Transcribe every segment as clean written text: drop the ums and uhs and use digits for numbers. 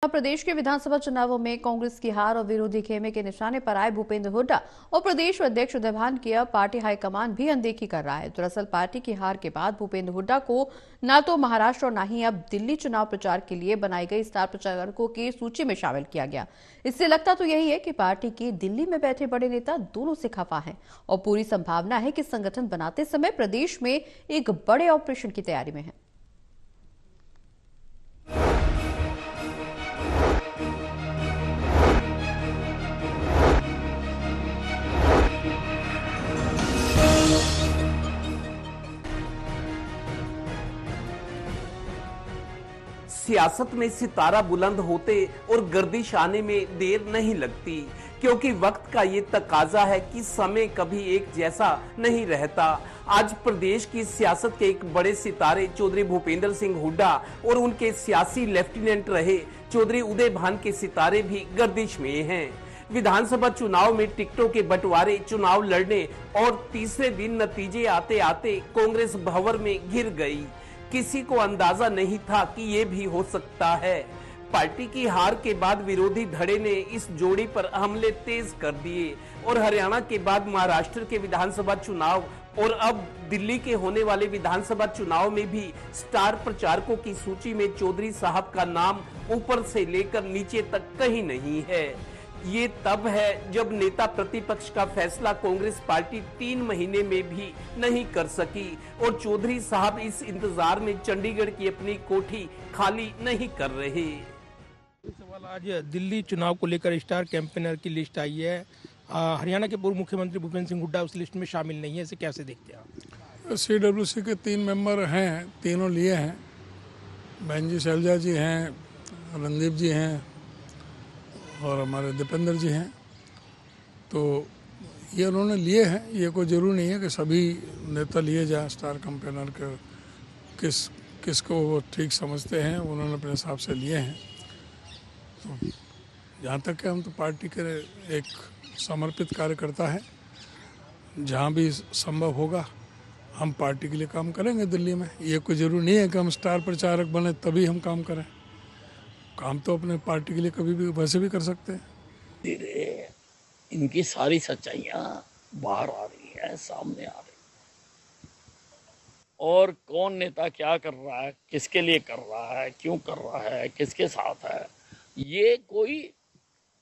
प्रदेश के विधानसभा चुनावों में कांग्रेस की हार और विरोधी खेमे के निशाने पर आए भूपेंद्र हुड्डा और प्रदेश अध्यक्ष उदयभान की अब पार्टी हाईकमान भी अनदेखी कर रहा है। दरअसल पार्टी की हार के बाद भूपेंद्र हुड्डा को न तो महाराष्ट्र और न ही अब दिल्ली चुनाव प्रचार के लिए बनाई गई स्टार प्रचारकों की सूची में शामिल किया गया। इससे लगता तो यही है कि पार्टी के दिल्ली में बैठे बड़े नेता दोनों से खफा है और पूरी संभावना है कि संगठन बनाते समय प्रदेश में एक बड़े ऑपरेशन की तैयारी में है। सियासत में सितारा बुलंद होते और गर्दिश आने में देर नहीं लगती, क्योंकि वक्त का ये तकाजा है कि समय कभी एक जैसा नहीं रहता। आज प्रदेश की सियासत के एक बड़े सितारे चौधरी भूपेंद्र सिंह हुड्डा और उनके सियासी लेफ्टिनेंट रहे चौधरी उदयभान के सितारे भी गर्दिश में हैं। विधानसभा चुनाव में टिकटों के बंटवारे, चुनाव लड़ने और तीसरे दिन नतीजे आते आते कांग्रेस भंवर में घिर गई। किसी को अंदाजा नहीं था कि ये भी हो सकता है। पार्टी की हार के बाद विरोधी धड़े ने इस जोड़ी पर हमले तेज कर दिए और हरियाणा के बाद महाराष्ट्र के विधानसभा चुनाव और अब दिल्ली के होने वाले विधानसभा चुनाव में भी स्टार प्रचारकों की सूची में चौधरी साहब का नाम ऊपर से लेकर नीचे तक कहीं नहीं है। ये तब है जब नेता प्रतिपक्ष का फैसला कांग्रेस पार्टी 3 महीने में भी नहीं कर सकी और चौधरी साहब इस इंतजार में चंडीगढ़ की अपनी कोठी खाली नहीं कर रहे। सवाल आज दिल्ली चुनाव को लेकर स्टार कैंपेनर की लिस्ट आई है। हरियाणा के पूर्व मुख्यमंत्री भूपेंद्र सिंह हुड्डा उस लिस्ट में शामिल नहीं है, इसे कैसे देखते हैं आप? CWC के 3 मेंबर हैं, तीनों लिए हैं। बहन जी शैलजा जी हैं, रणदीप जी हैं और हमारे दीपेंद्र जी हैं। तो ये उन्होंने लिए हैं। ये कोई जरूरी नहीं है कि सभी नेता लिए जाए स्टार कैंपेनर के। किसको वो ठीक समझते हैं उन्होंने अपने हिसाब से लिए हैं। तो जहाँ तक है हम तो पार्टी के एक समर्पित कार्यकर्ता है। जहाँ भी संभव होगा हम पार्टी के लिए काम करेंगे दिल्ली में। ये कोई जरूरी नहीं है कि हम स्टार प्रचारक बने तभी हम काम करें। काम तो अपने पार्टी के लिए कभी भी वैसे भी कर सकते हैं। धीरे इनकी सारी सच्चाइयां बाहर आ रही है, सामने आ रही है। और कौन नेता क्या कर रहा है, किसके लिए कर रहा है, क्यों कर रहा है, किसके साथ है, ये कोई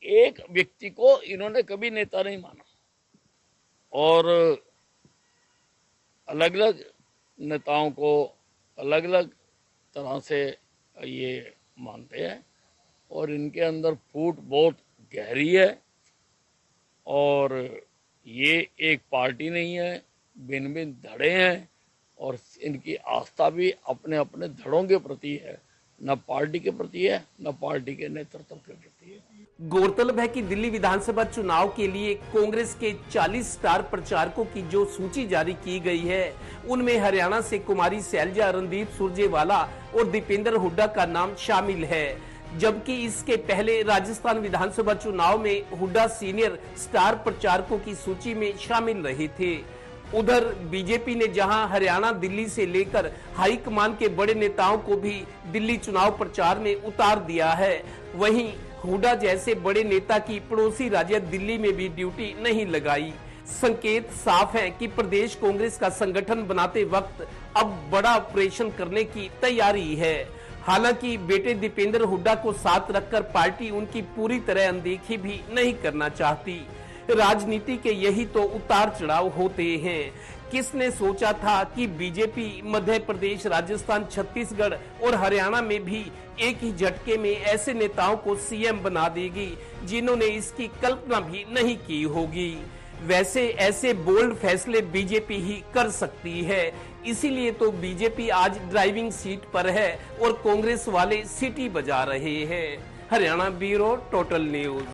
एक व्यक्ति को इन्होंने कभी नेता नहीं माना और अलग अलग नेताओं को अलग अलग तरह से ये मानते हैं और इनके अंदर फूट बहुत गहरी है। और ये एक पार्टी नहीं है, भिन्न भिन्न धड़े हैं और इनकी आस्था भी अपने अपने धड़ों के प्रति है, न पार्टी के प्रति है, न पार्टी के नेतृत्व के प्रति है। गौरतलब है कि दिल्ली विधानसभा चुनाव के लिए कांग्रेस के 40 स्टार प्रचारकों की जो सूची जारी की गई है, उनमें हरियाणा से कुमारी शैलजा, रणदीप सुरजेवाला और दीपेंद्र हुड्डा का नाम शामिल है। जबकि इसके पहले राजस्थान विधानसभा चुनाव में हुड्डा सीनियर स्टार प्रचारकों की सूची में शामिल रहे थे। उधर बीजेपी ने जहां हरियाणा, दिल्ली से लेकर हाईकमान के बड़े नेताओं को भी दिल्ली चुनाव प्रचार में उतार दिया है, वहीं हुड्डा जैसे बड़े नेता की पड़ोसी राज्य दिल्ली में भी ड्यूटी नहीं लगाई। संकेत साफ है कि प्रदेश कांग्रेस का संगठन बनाते वक्त अब बड़ा ऑपरेशन करने की तैयारी है। हालांकि बेटे दीपेंद्र हुड्डा को साथ रखकर पार्टी उनकी पूरी तरह अनदेखी भी नहीं करना चाहती। राजनीति के यही तो उतार चढ़ाव होते हैं। किसने सोचा था कि बीजेपी मध्य प्रदेश, राजस्थान, छत्तीसगढ़ और हरियाणा में भी एक ही झटके में ऐसे नेताओं को सीएम बना देगी जिन्होंने इसकी कल्पना भी नहीं की होगी। वैसे ऐसे बोल्ड फैसले बीजेपी ही कर सकती है, इसीलिए तो बीजेपी आज ड्राइविंग सीट पर है और कांग्रेस वाले सीटी बजा रहे हैं। Haryana bureau, total news.